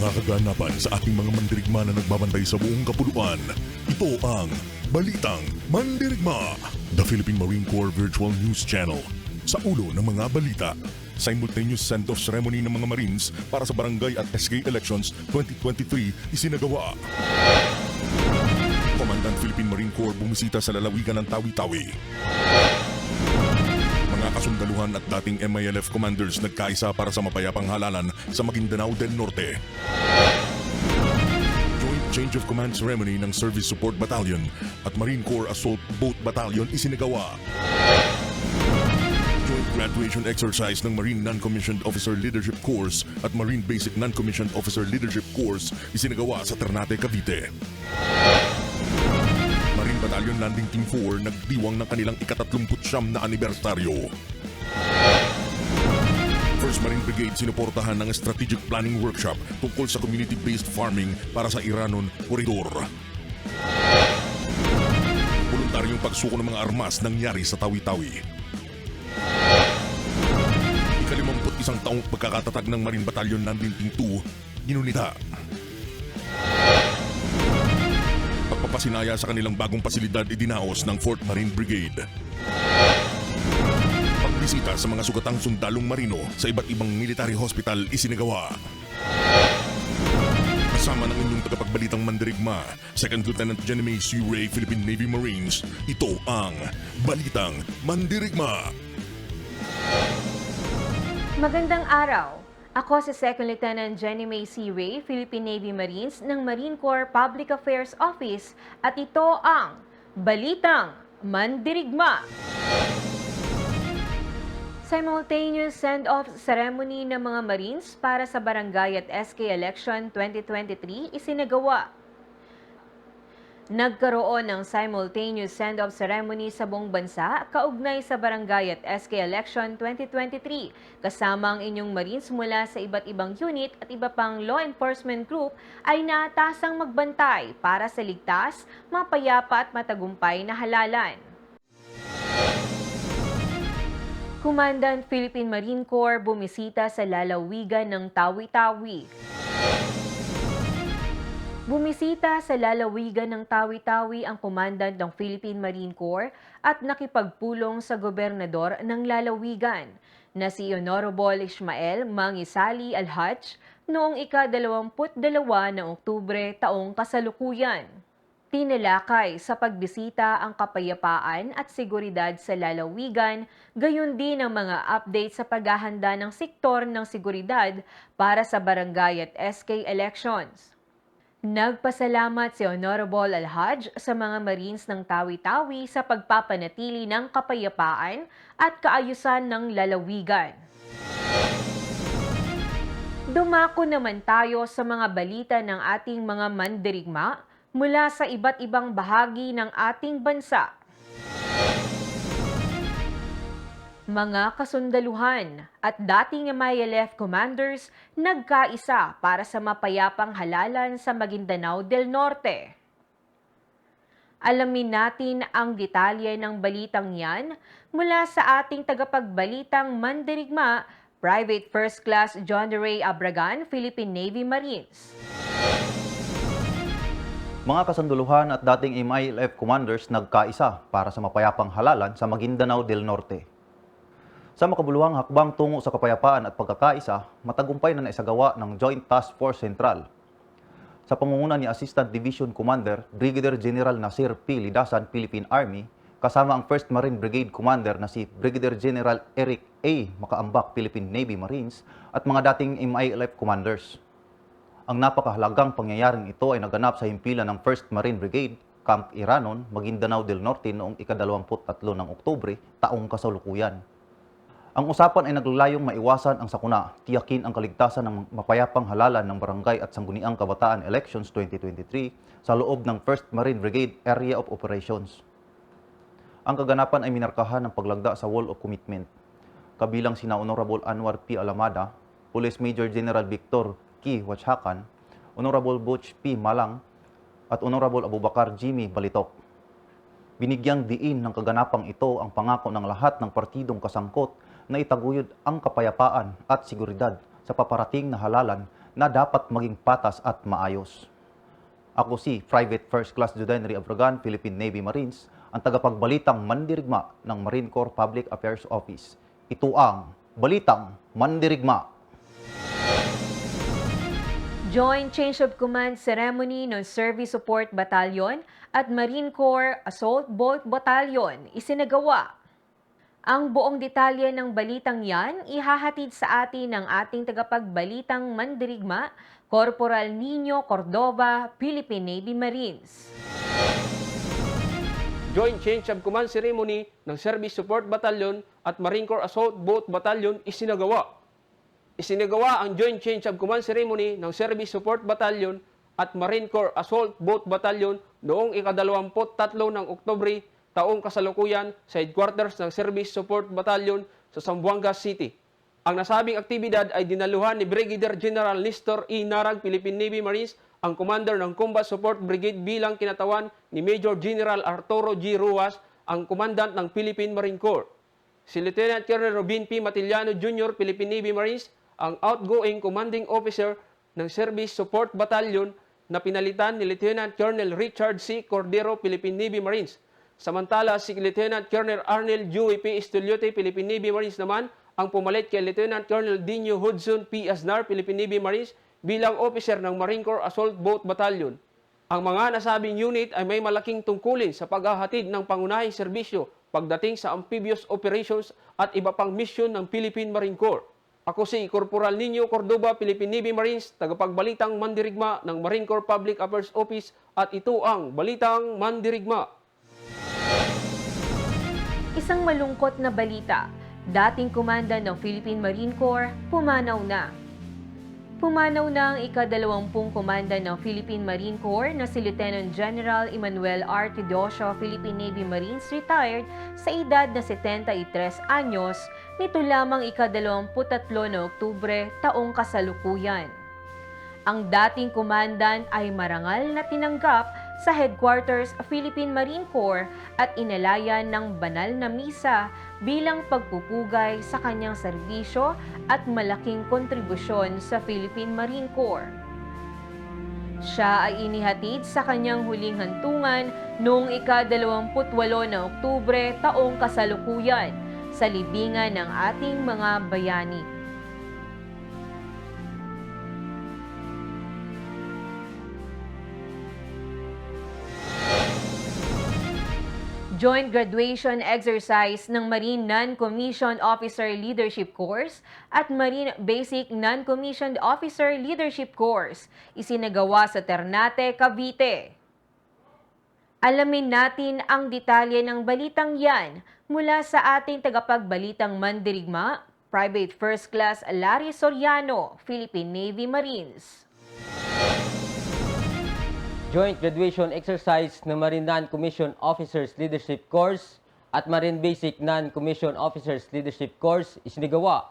mga kaganapan sa ating mga mandirigma na nagbabantay sa buong kapuluan. Ito ang Balitang Mandirigma, the Philippine Marine Corps Virtual News Channel. Sa ulo ng mga balita, simultaneous send-off ceremony ng mga Marines para sa barangay at SK Elections 2023 isinagawa. Commandant Philippine Marine Corps bumisita sa lalawigan ng Tawi-Tawi. Mga kasundaluhan at dating MILF commanders nagkaisa para sa mapayapang halalan sa Maguindanao del Norte. Joint Change of Command Ceremony ng Service Support Battalion at Marine Corps Assault Boat Battalion isinagawa. Joint Graduation Exercise ng Marine Non-Commissioned Officer Leadership Course at Marine Basic Non-Commissioned Officer Leadership Course isinagawa sa Ternate, Cavite. Marine Battalion Landing Team 4 nagdiwang ng kanilang ika-39 na anibersaryo. First Marine Brigade sinuportahan ng Strategic Planning Workshop tungkol sa community-based farming para sa Iranon Corridor. Voluntaryong pagsuko ng mga armas nangyari sa Tawi-Tawi. Ika-51 taong pagkakatatag ng Marine Battalion Landing Team 2, ginunita. Pagpapasinaya sa kanilang bagong pasilidad idinaos ng 4th Marine Brigade. Pagbisita sa mga sugatang sundalong marino sa iba't ibang military hospital isinagawa. Kasama ng inyong tagapagbalitang mandirigma, Second Lieutenant Jenny C. Ray, Philippine Navy Marines, ito ang Balitang Mandirigma. Magandang araw! Ako si Second Lieutenant Jenny May C. Ray, Philippine Navy Marines ng Marine Corps Public Affairs Office at ito ang Balitang Mandirigma. Simultaneous send-off ceremony ng mga Marines para sa Barangay at SK Election 2023 isinagawa. Nagkaroon ng simultaneous send-off ceremony sa buong bansa kaugnay sa Barangay at SK Election 2023 kasama ang inyong Marines mula sa iba't ibang unit at iba pang law enforcement group ay naatasang magbantay para sa ligtas, mapayapa at matagumpay na halalan. Commandant Philippine Marine Corps bumisita sa lalawigan ng Tawi-Tawi. Bumisita sa lalawigan ng Tawi-Tawi ang Commandant ng Philippine Marine Corps at nakipagpulong sa gobernador ng lalawigan na si Honorable Ismael Mangisali Al-Haj noong ika-22 ng Oktubre taong kasalukuyan. Tinalakay sa pagbisita ang kapayapaan at seguridad sa lalawigan, gayon din ang mga update sa paghahanda ng sektor ng seguridad para sa barangay at SK elections. Nagpasalamat si Honorable Al-Haj sa mga Marines ng Tawi-Tawi sa pagpapanatili ng kapayapaan at kaayusan ng lalawigan. Dumako naman tayo sa mga balita ng ating mga mandirigma mula sa iba't ibang bahagi ng ating bansa. Mga kasundaluhan at dating MILF commanders nagkaisa para sa mapayapang halalan sa Maguindanao del Norte. Alamin natin ang detalye ng balitang yan mula sa ating tagapagbalitang mandirigma, Private First Class John de Ray Abragan, Philippine Navy Marines. Mga kasunduluhan at dating MILF commanders nagkaisa para sa mapayapang halalan sa Maguindanao del Norte. Sa makabuluhang hakbang tungo sa kapayapaan at pagkakaisa, matagumpay na naisagawa ng Joint Task Force Central. Sa pangunguna ni Assistant Division Commander Brigadier General Nasir P. Lidasan, Philippine Army, kasama ang 1st Marine Brigade Commander na si Brigadier General Eric A. Makaambak, Philippine Navy Marines, at mga dating MILF commanders. Ang napakahalagang pangyayaring ito ay naganap sa himpilan ng 1st Marine Brigade, Camp Iranon, Maguindanao del Norte noong ika-23 ng Oktubre, taong kasalukuyan. Ang usapan ay naglalayong maiwasan ang sakuna, tiyakin ang kaligtasan ng mapayapang halalan ng Barangay at Sangguniang Kabataan Elections 2023 sa loob ng 1st Marine Brigade Area of Operations. Ang kaganapan ay minarkahan ng paglagda sa Wall of Commitment, kabilang sina Honorable Anwar P. Alamada, Police Major General Victor K. Wachakan, Honorable Butch P. Malang, at Honorable Abubakar Jimmy Balitok. Binigyang diin ng kaganapang ito ang pangako ng lahat ng partidong kasangkot na itaguyod ang kapayapaan at seguridad sa paparating na halalan na dapat maging patas at maayos. Ako si Private First Class Judenry Abrogan, Philippine Navy Marines, ang tagapagbalitang mandirigma ng Marine Corps Public Affairs Office. Ito ang Balitang Mandirigma. Joint Change of Command Ceremony ng Service Support Battalion at Marine Corps Assault Boat Battalion isinagawa. Ang buong detalye ng balitang yan ihahatid sa atin ng ating tagapagbalitang mandirigma, Corporal Nino Cordova, Philippine Navy Marines. Joint Change of Command Ceremony ng Service Support Battalion at Marine Corps Assault Boat Battalion isinagawa. Isinagawa ang Joint Change of Command Ceremony ng Service Support Battalion at Marine Corps Assault Boat Battalion noong ika-23 ng Oktubre taong kasalukuyan sa headquarters ng Service Support Battalion sa Zamboanga City. Ang nasabing aktibidad ay dinaluhan ni Brigadier General Nestor E. Narag, Philippine Navy Marines, ang commander ng Combat Support Brigade bilang kinatawan ni Major General Arturo G. Ruas, ang commandant ng Philippine Marine Corps. Si Lieutenant Colonel Robin P. Matiliano Jr., Philippine Navy Marines, ang outgoing commanding officer ng Service Support Battalion na pinalitan ni Lieutenant Colonel Richard C. Cordero, Philippine Navy Marines. Samantala, si Lieutenant Colonel Arnel Dewey P. Estuliote, Philippine Navy Marines naman ang pumalit kay Lieutenant Colonel Dino Hudson P. Aznar, Philippine Navy Marines bilang officer ng Marine Corps Assault Boat Battalion. Ang mga nasabing unit ay may malaking tungkulin sa paghahatid ng pangunahing serbisyo pagdating sa amphibious operations at iba pang misyon ng Philippine Marine Corps. Ako si Corporal Nino Cordova, Philippine Navy Marines, tagapagbalitang mandirigma ng Marine Corps Public Affairs Office at ito ang Balitang Mandirigma. Isang malungkot na balita, dating komanda ng Philippine Marine Corps, pumanaw na. Pumanaw na ang ika-20 komanda ng Philippine Marine Corps na si Lieutenant General Emmanuel R. Teodosio, Philippine Navy Marines, retired sa edad na 73 anyos nito lamang ika-23 na Oktubre taong kasalukuyan. Ang dating komandan ay marangal na tinanggap sa headquarters Philippine Marine Corps at inalayan ng banal na misa bilang pagpupugay sa kanyang serbisyo at malaking kontribusyon sa Philippine Marine Corps. Siya ay inihatid sa kanyang huling hantungan noong ika-28 na Oktubre taong kasalukuyan sa libingan ng ating mga bayani. Joint graduation exercise ng Marine Non-Commissioned Officer Leadership Course at Marine Basic Non-Commissioned Officer Leadership Course isinagawa sa Ternate, Cavite. Alamin natin ang detalye ng balitang yan mula sa ating tagapagbalitang mandirigma, Private First Class Larry Soriano, Philippine Navy Marines. Joint graduation exercise ng Marine Non-Commissioned Officers Leadership Course at Marine Basic Non-Commissioned Officers Leadership Course isinagawa.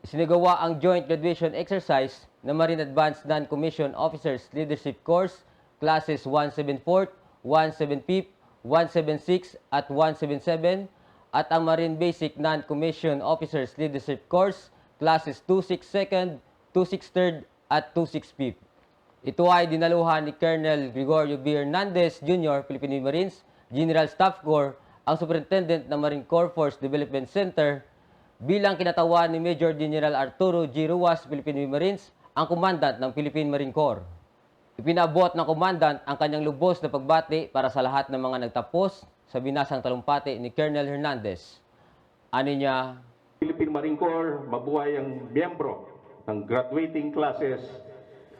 Isinagawa ang joint graduation exercise ng Marine Advanced Non-Commissioned Officers Leadership Course classes 174, 175, 176 at 177 at ang Marine Basic Non-Commissioned Officers Leadership Course classes 262nd, 263rd at 265th. Ito ay dinaluhan ni Colonel Gregorio B. Hernandez Jr., Philippine Marines, General Staff Corps, ang Superintendent ng Marine Corps Force Development Center, bilang kinatawan ni Major General Arturo G. Ruas, Philippine Marines, ang Commandant ng Philippine Marine Corps. Ipinabot ng Commandant ang kanyang lubos na pagbati para sa lahat ng mga nagtapos sa binasang talumpati ni Colonel Hernandez. Ani niya, Philippine Marine Corps, mabuhay ang miyembro ng graduating classes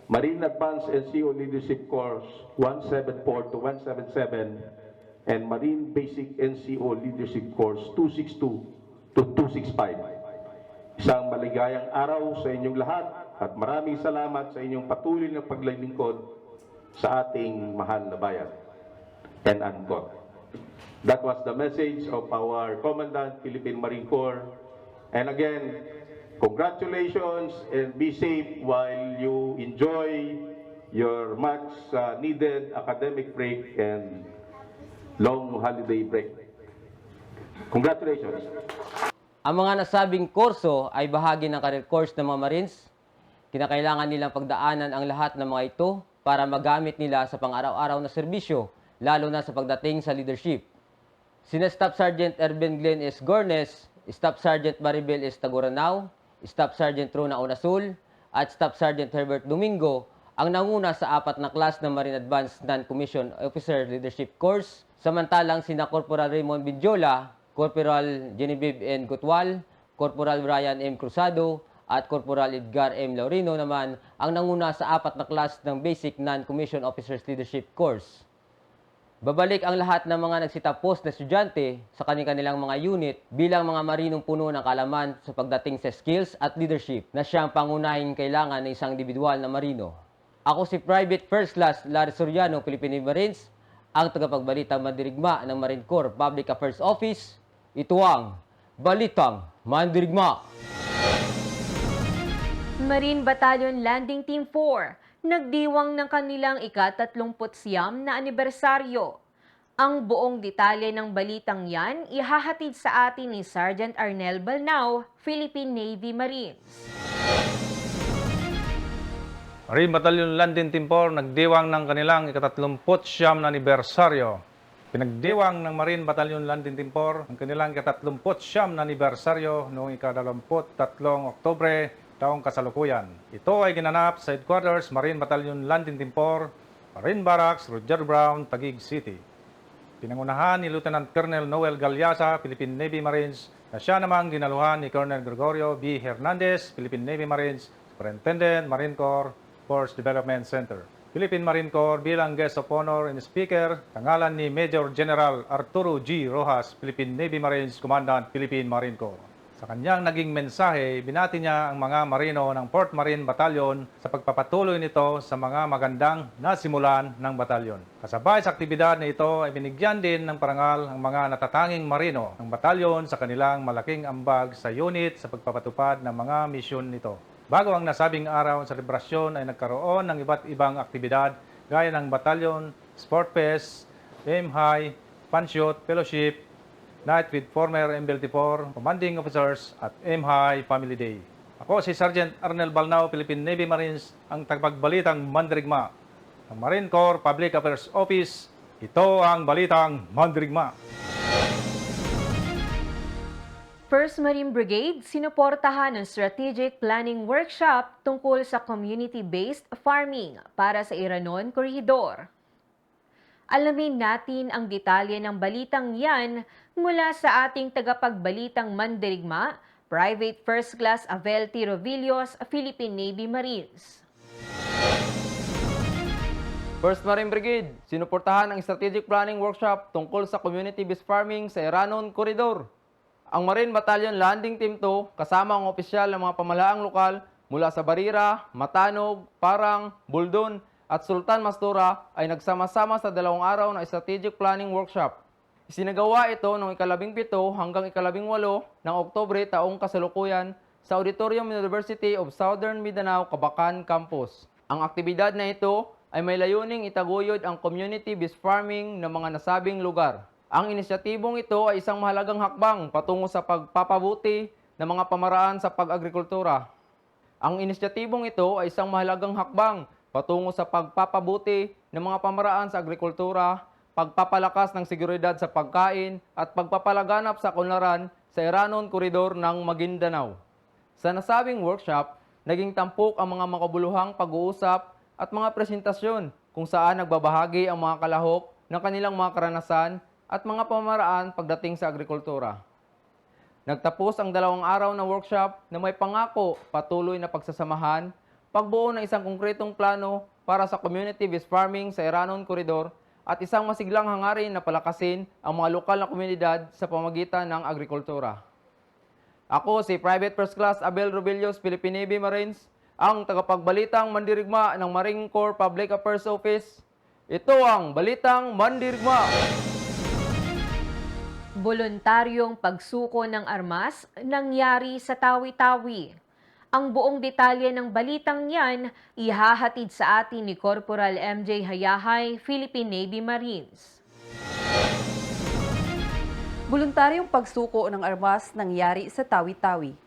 Marine Advanced NCO Leadership Course 174 to 177 and Marine Basic NCO Leadership Course 262 to 265. Isang maligayang araw sa inyong lahat at maraming salamat sa inyong patuloy na paglilingkod sa ating mahal na bayan. And unquote. That was the message of our Commandant, Philippine Marine Corps. And again, congratulations and be safe while you enjoy your much needed academic break and long holiday break. Congratulations. ang mga nasabing kurso ay bahagi ng career course ng mga Marines. Kinakailangan nilang pagdaanan ang lahat ng mga ito para magamit nila sa pang-araw-araw na serbisyo, lalo na sa pagdating sa leadership. Sina Staff Sergeant Erben Glenn S. Gornes, Staff Sergeant Maribel S. Taguranao, Staff Sergeant Rona Onasul, at Staff Sergeant Herbert Domingo ang nanguna sa 4 na class ng Marine Advanced Non-Commissioned Officer Leadership Course, samantalang sina Corporal Raymond Bidjola, Corporal Genevieve N. Gutwal, Corporal Brian M. Cruzado, at Corporal Edgar M. Laurino naman ang nanguna sa 4 na class ng Basic Non-Commissioned Officers Leadership Course. Babalik ang lahat ng mga nagsitapos na estudyante sa kanilang mga unit bilang mga marinong puno ng kaalaman sa pagdating sa skills at leadership na siyang pangunahing kailangan ng isang individual na marino. Ako si Private First Class Larry Soriano, Philippine Marines, ang tagapagbalitang mandirigma ng Marine Corps Public Affairs Office. Ito ang Balitang Mandirigma. Marine Battalion Landing Team 4, nagdiwang ng kanilang ika-39 na anibersaryo. Ang buong detalye ng balitang yan ihahatid sa atin ni Sergeant Arnel Balnao, Philippine Navy Marines. Marine Battalion Landing Team 4 nagdiwang ng kanilang ika-39 na anibersaryo. Pinagdiwang ng Marine Battalion Landing Team 4 ang kanilang ika-39 na anibersaryo noong ika-23 Oktubre taong kasalukuyan. Ito ay ginanap sa Headquarters Marine Battalion Landing Team 4, Marine Barracks, Roger Brown, Taguig City. Pinangunahan ni Lieutenant Colonel Noel Galyasa, Philippine Navy Marines, na siya namang dinaluhan ni Colonel Gregorio B. Hernandez, Philippine Navy Marines, Superintendent, Marine Corps, Force Development Center. Philippine Marine Corps bilang guest of honor and speaker, tangalan ni Major General Arturo G. Rojas, Philippine Navy Marines, Commandant, Philippine Marine Corps. Sa kanyang naging mensahe, binati niya ang mga marino ng 4th Marine Battalion sa pagpapatuloy nito sa mga magandang nasimulan ng batalyon. Kasabay sa aktibidad na ito ay binigyan din ng parangal ang mga natatanging marino ng batalyon sa kanilang malaking ambag sa unit sa pagpapatupad ng mga misyon nito. Bago ang nasabing araw sa selebrasyon ay nagkaroon ng iba't ibang aktibidad gaya ng batalyon, sport fest, aim high, panshoot, fellowship, night with former MBLT4, commanding officers at aim high family day. Ako si Sergeant Arnel Balnao, Philippine Navy Marines, ang tagapagbalitang mandirigma ng Marine Corps Public Affairs Office. Ito ang Balitang Mandirigma. 1st Marine Brigade sinuportahan ng Strategic Planning Workshop tungkol sa community-based farming para sa Iranon Corridor. Alamin natin ang detalye ng balitang yan mula sa ating tagapagbalitang mandirigma, Private First Class Abel T. Rovillos, Philippine Navy Marines. 1st Marine Brigade, sinuportahan ang Strategic Planning Workshop tungkol sa community-based farming sa Iranon Corridor. Ang Marine Battalion Landing Team 2, kasama ang opisyal ng mga pamahalaang lokal mula sa Barira, Matanog, Parang, Buldon at Sultan Mastura ay nagsama-sama sa 2 araw na Strategic Planning Workshop. Isinagawa ito noong ika-17 hanggang ika-18 ng Oktubre taong kasalukuyan sa Auditorium University of Southern Mindanao, Cabacan Campus. Ang aktibidad na ito ay may layuning itaguyod ang community-based farming ng mga nasabing lugar. Ang inisyatibong ito ay isang mahalagang hakbang patungo sa pagpapabuti ng mga pamaraan sa pag-agrikultura. Ang inisyatibong ito ay isang mahalagang hakbang patungo sa pagpapabuti ng mga pamaraan sa agrikultura, pagpapalakas ng seguridad sa pagkain, at pagpapalaganap sa kaunlaran sa Iranon Corridor ng Maguindanao. Sa nasabing workshop, naging tampok ang mga makabuluhang pag-uusap at mga presentasyon kung saan nagbabahagi ang mga kalahok ng kanilang mga karanasan at mga pamaraan pagdating sa agrikultura. Nagtapos ang 2 araw na workshop na may pangako patuloy na pagsasamahan, pagbuo ng isang konkretong plano para sa community-based farming sa Iranon Corridor at isang masiglang hangarin na palakasin ang mga lokal na komunidad sa pamagitan ng agrikultura. Ako si Private First Class Abel Rovillos, Philippine Navy Marines, ang tagapagbalitang mandirigma ng Marine Corps Public Affairs Office. Ito ang Balitang Mandirigma. Voluntaryong pagsuko ng armas nangyari sa Tawi-Tawi. Ang buong detalye ng balitang yan ihahatid sa atin ni Corporal MJ Hayahay, Philippine Navy Marines. Voluntaryong pagsuko ng armas nangyari sa Tawi-Tawi.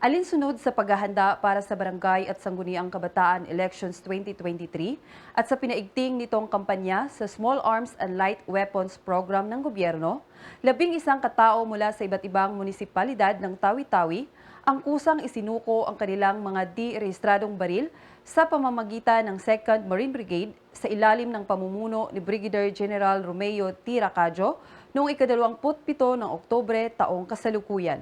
Alinsunod sa paghahanda para sa Barangay at Sangguniang Kabataan Elections 2023 at sa pinaigting nitong kampanya sa Small Arms and Light Weapons Program ng gobyerno, 11 katao mula sa iba't ibang munisipalidad ng Tawi-Tawi ang kusang isinuko ang kanilang mga di-rehistradong baril sa pamamagitan ng 2nd Marine Brigade sa ilalim ng pamumuno ni Brigadier General Romeo T. Racadio noong ika-27 ng Oktubre taong kasalukuyan.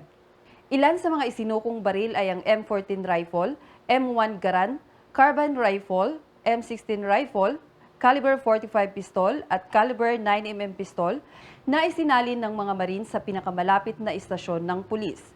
Ilan sa mga isinukong baril ay ang M14 rifle, M1 Garand, carbine rifle, M16 rifle, caliber 45 pistol at caliber 9mm pistol na isinalin ng mga Marines sa pinakamalapit na istasyon ng pulis.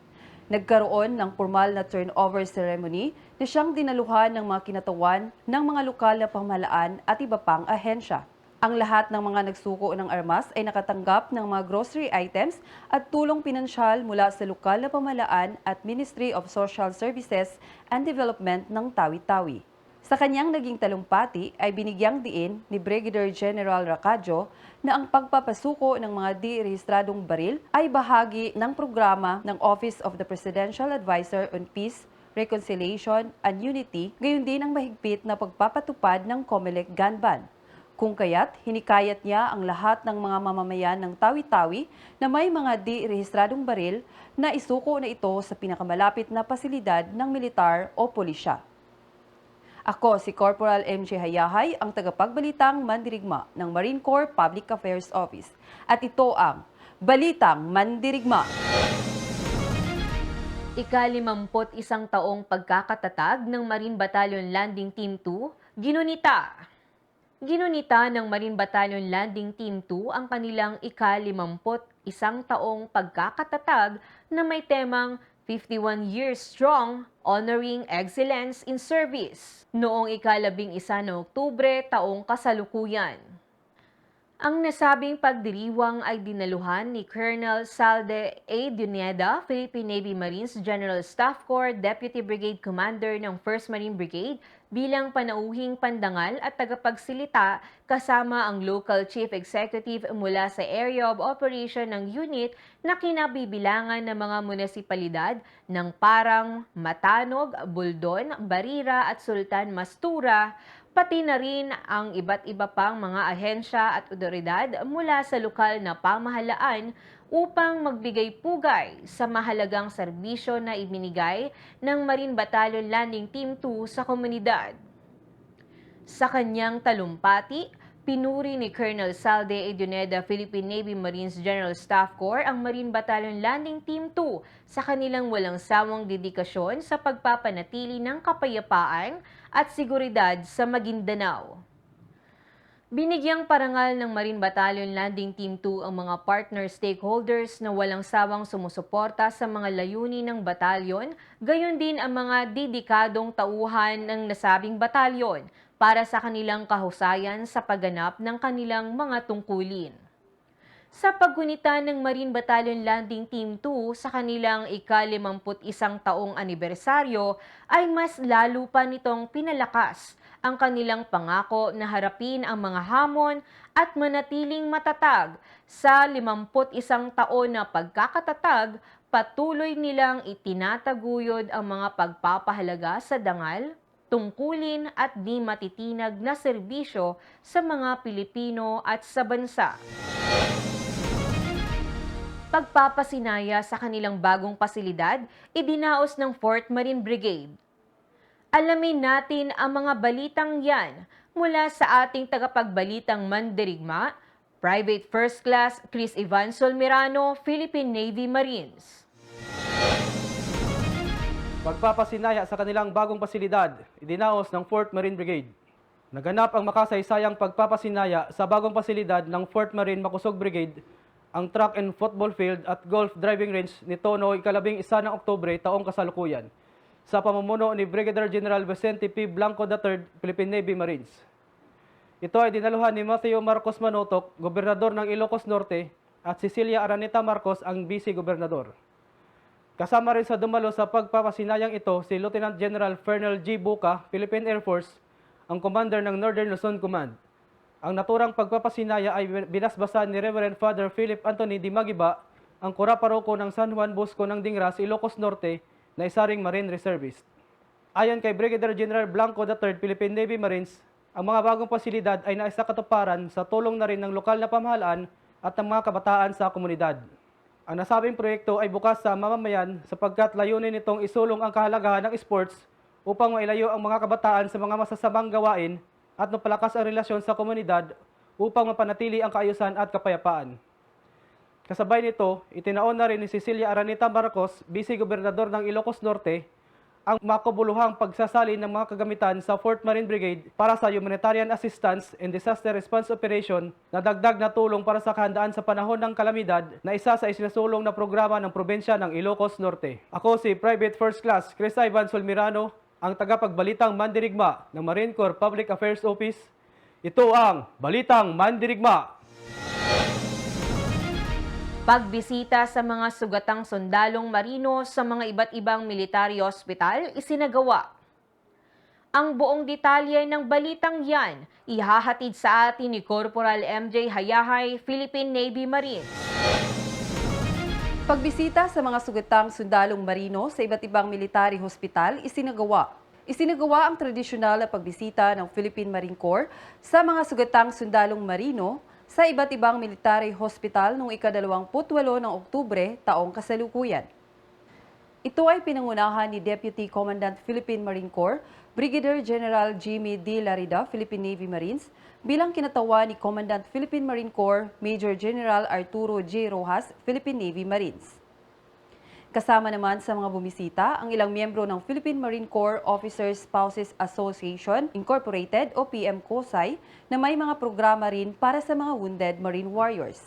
Nagkaroon ng formal na turnover ceremony na siyang dinaluhan ng mga kinatawan ng mga lokal na pamahalaan at iba pang ahensya. Ang lahat ng mga nagsuko ng armas ay nakatanggap ng mga grocery items at tulong pinansyal mula sa lokal na pamahalaan at Ministry of Social Services and Development ng Tawi-Tawi. Sa kanyang naging talumpati ay binigyang diin ni Brigadier General Racadio na ang pagpapasuko ng mga di-rehistradong baril ay bahagi ng programa ng Office of the Presidential Advisor on Peace, Reconciliation and Unity, gayon din ang mahigpit na pagpapatupad ng COMELEC gun ban. Kung kaya't, hinikayat niya ang lahat ng mga mamamayan ng Tawi-Tawi na may mga di-rehistradong baril na isuko na ito sa pinakamalapit na pasilidad ng militar o pulisya. Ako si Corporal MJ Hayahay, ang tagapagbalitang mandirigma ng Marine Corps Public Affairs Office. At ito ang Balitang Mandirigma. Ika-51 taong pagkakatatag ng Marine Battalion Landing Team 2, Ginunita ng Marine Battalion Landing Team 2 ang kanilang ika-51 taong pagkakatatag na may temang 51 Years Strong, Honoring Excellence in Service noong ika-11 ng Oktubre taong kasalukuyan. Ang nasabing pagdiriwang ay dinaluhan ni Colonel Salde A. Duneda, Philippine Navy Marines General Staff Corps Deputy Brigade Commander ng 1st Marine Brigade bilang panauhing pandangal at tagapagsilita kasama ang local chief executive mula sa area of operation ng unit na kinabibilangan ng mga munisipalidad ng Parang, Matanog, Buldon, Barira at Sultan Mastura, pati na rin ang iba't iba pang mga ahensya at otoridad mula sa lokal na pamahalaan upang magbigay pugay sa mahalagang serbisyo na ibinigay ng Marine Battalion Landing Team 2 sa komunidad. Sa kanyang talumpati, pinuri ni Colonel Salde A. Duneda, Philippine Navy Marines General Staff Corps ang Marine Battalion Landing Team 2 sa kanilang walang sawang dedikasyon sa pagpapanatili ng kapayapaan at seguridad sa Maguindanao. Binigyang parangal ng Marine Battalion Landing Team 2 ang mga partner stakeholders na walang sawang sumusuporta sa mga layunin ng batalyon, gayon din ang mga dedikadong tauhan ng nasabing batalyon para sa kanilang kahusayan sa pagganap ng kanilang mga tungkulin. Sa paggunita ng Marine Battalion Landing Team 2 sa kanilang ika-51 taong anibersaryo ay mas lalo pa nitong pinalakas ang kanilang pangako na harapin ang mga hamon at manatiling matatag sa 51 taon na pagkakatatag. Patuloy nilang itinataguyod ang mga pagpapahalaga sa dangal, tungkulin at di matitinag na serbisyo sa mga Pilipino at sa bansa. Pagpapasinaya sa kanilang bagong pasilidad, idinaos ng 4th Marine Brigade. Alamin natin ang mga balitang yan mula sa ating tagapagbalitang mandirigma, Private First Class Chris Ivan Solmirano, Philippine Navy Marines. Pagpapasinaya sa kanilang bagong pasilidad, idinaos ng 4th Marine Brigade. Naganap ang makasaysayang pagpapasinaya sa bagong pasilidad ng 4th Marine Makusog Brigade, ang track and football field at golf driving range nito noong ika-11 ng Oktubre taong kasalukuyan sa pamumuno ni Brigadier General Vicente P. Blanco III, Philippine Navy Marines. Ito ay dinaluhan ni Mateo Marcos Manotok, Gobernador ng Ilocos Norte, at Cecilia Araneta Marcos, ang Vice Gobernador. Kasama rin sa dumalo sa pagpapasinayang ito si Lieutenant General Fernel G. Buca, Philippine Air Force, ang Commander ng Northern Luzon Command. Ang naturang pagpapasinaya ay binasbasan ni Reverend Father Philip Anthony Di Magiba, ang Kura Paroko ng San Juan Bosco ng Dingras, Ilocos Norte, na isa ring Marine Reservist. Ayon kay Brigadier General Blanco III, Philippine Navy Marines, ang mga bagong pasilidad ay naisa katuparan sa tulong na rin ng lokal na pamahalaan at ng mga kabataan sa komunidad. Ang nasabing proyekto ay bukas sa mamamayan sapagkat layunin nitong isulong ang kahalagahan ng sports upang mailayo ang mga kabataan sa mga masasamang gawain at mapalakas ang relasyon sa komunidad upang mapanatili ang kaayusan at kapayapaan. Kasabay nito, itinaon na rin ni Cecilia Araneta Marcos, Vice Gobernador ng Ilocos Norte, ang makabuluhang pagsasalin ng mga kagamitan sa 4th Marine Brigade para sa humanitarian assistance and disaster response operation na dagdag na tulong para sa kahandaan sa panahon ng kalamidad na isa sa isinasulong na programa ng probinsya ng Ilocos Norte. Ako si Private First Class Chris Ivan Solmirano, ang tagapagbalitang mandirigma ng Marine Corps Public Affairs Office. Ito ang Balitang Mandirigma. Pagbisita sa mga sugatang sundalong marino sa mga iba't ibang military hospital isinagawa. Ang buong detalye ng balitang yan ihahatid sa atin ni Corporal MJ Hayahay, Philippine Navy Marines. Pagbisita sa mga sugatang sundalong marino sa iba't ibang military hospital isinagawa. Isinagawa ang tradisyonal na pagbisita ng Philippine Marine Corps sa mga sugatang sundalong marino sa iba't ibang military hospital noong ika-28 ng Oktubre taong kasalukuyan. Ito ay pinangunahan ni Deputy Commandant Philippine Marine Corps, Brigadier General Jimmy D. Larida, Philippine Navy Marines, bilang kinatawa ni Commandant Philippine Marine Corps, Major General Arturo J. Rojas, Philippine Navy Marines. Kasama naman sa mga bumisita ang ilang miyembro ng Philippine Marine Corps Officers Spouses Association Incorporated o PM-COSAI na may mga programa rin para sa mga wounded Marine Warriors.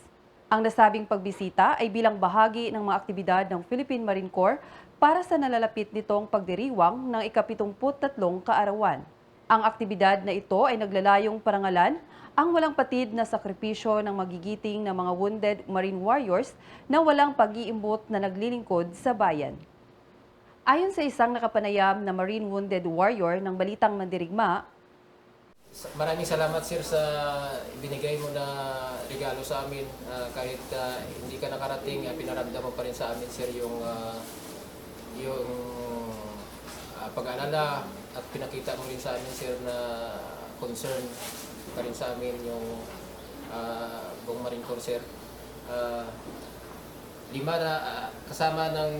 Ang nasabing pagbisita ay bilang bahagi ng mga aktibidad ng Philippine Marine Corps para sa nalalapit nitong pagdiriwang ng ika-73 kaarawan. Ang aktibidad na ito ay naglalayong parangalan ang walang patid na sakripisyo ng magigiting na mga wounded Marine Warriors na walang pag-iimbot na naglilingkod sa bayan. Ayon sa isang nakapanayam na Marine Wounded Warrior ng Balitang Mandirigma, maraming salamat sir sa ibinigay mo na regalo sa amin. Kahit hindi ka nakarating, pinaramdam mo pa rin sa amin sir yung pag-aalala at pinakita mo rin sa amin sir na concern pa rin sa amin yung buong Marine Corps sir. Kasama ng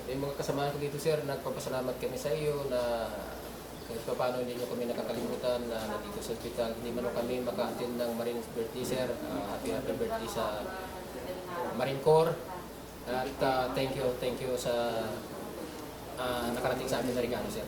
yung mga kasamahan ko dito sir, nagpapasalamat kami sa iyo na kahit pa paano hindi nyo kami nakakalimutan na nandito sa hospital. Hindi man kami maka-attend ng Marine birthday sir. Happy birthday sa Marine Corps. At thank you sa nakarating sa amin na regalo sir.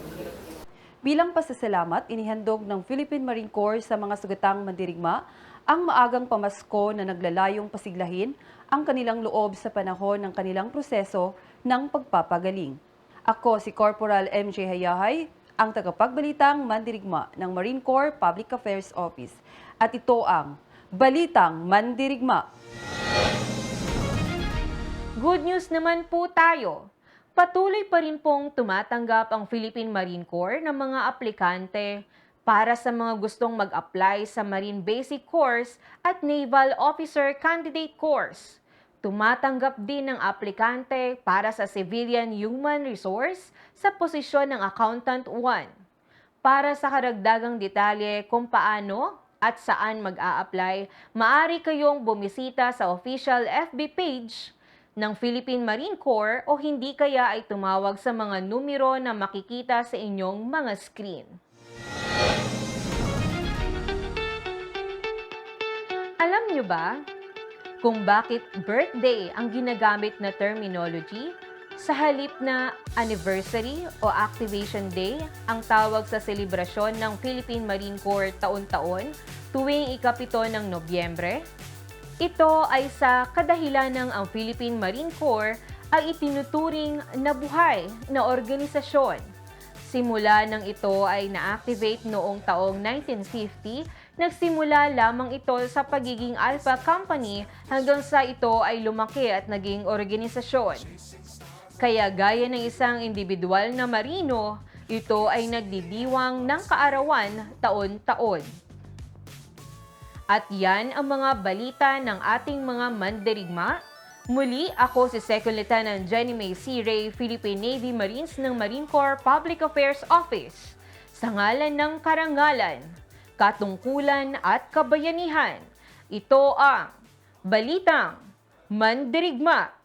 bilang pasasalamat, inihandog ng Philippine Marine Corps sa mga sugatang mandirigma ang maagang pamasko na naglalayong pasiglahin ang kanilang loob sa panahon ng kanilang proseso ng pagpapagaling. Ako si Corporal MJ Hayahay, ang tagapagbalitang mandirigma ng Marine Corps Public Affairs Office. At ito ang Balitang Mandirigma. Good news naman po tayo. Patuloy pa rin pong tumatanggap ang Philippine Marine Corps ng mga aplikante para sa mga gustong mag-apply sa Marine Basic Course at Naval Officer Candidate Course. Tumatanggap din ng aplikante para sa Civilian Human Resource sa posisyon ng Accountant 1. Para sa karagdagang detalye kung paano at saan mag-a-apply, maaari kayong bumisita sa official FB page ng Philippine Marine Corps o hindi kaya ay tumawag sa mga numero na makikita sa inyong mga screen. Alam nyo ba kung bakit birthday ang ginagamit na terminology? Sa halip na anniversary o activation day ang tawag sa selebrasyon ng Philippine Marine Corps taon-taon tuwing ika-7 ng Nobyembre? Ito ay sa kadahilan ng ang Philippine Marine Corps ay itinuturing na buhay na organisasyon. Simula nang ito ay na-activate noong taong 1950, nagsimula lamang ito sa pagiging Alpha Company hanggang sa ito ay lumaki at naging organisasyon. Kaya gaya ng isang individual na marino, ito ay nagdidiwang ng kaarawan taon-taon. At yan ang mga balita ng ating mga mandirigma Muli, ako si Second Lieutenant Jenny May C. Ray, Philippine Navy Marines ng Marine Corps Public Affairs Office. Sa ngalan ng karangalan, katungkulan at kabayanihan, ito ang Balitang Mandirigma.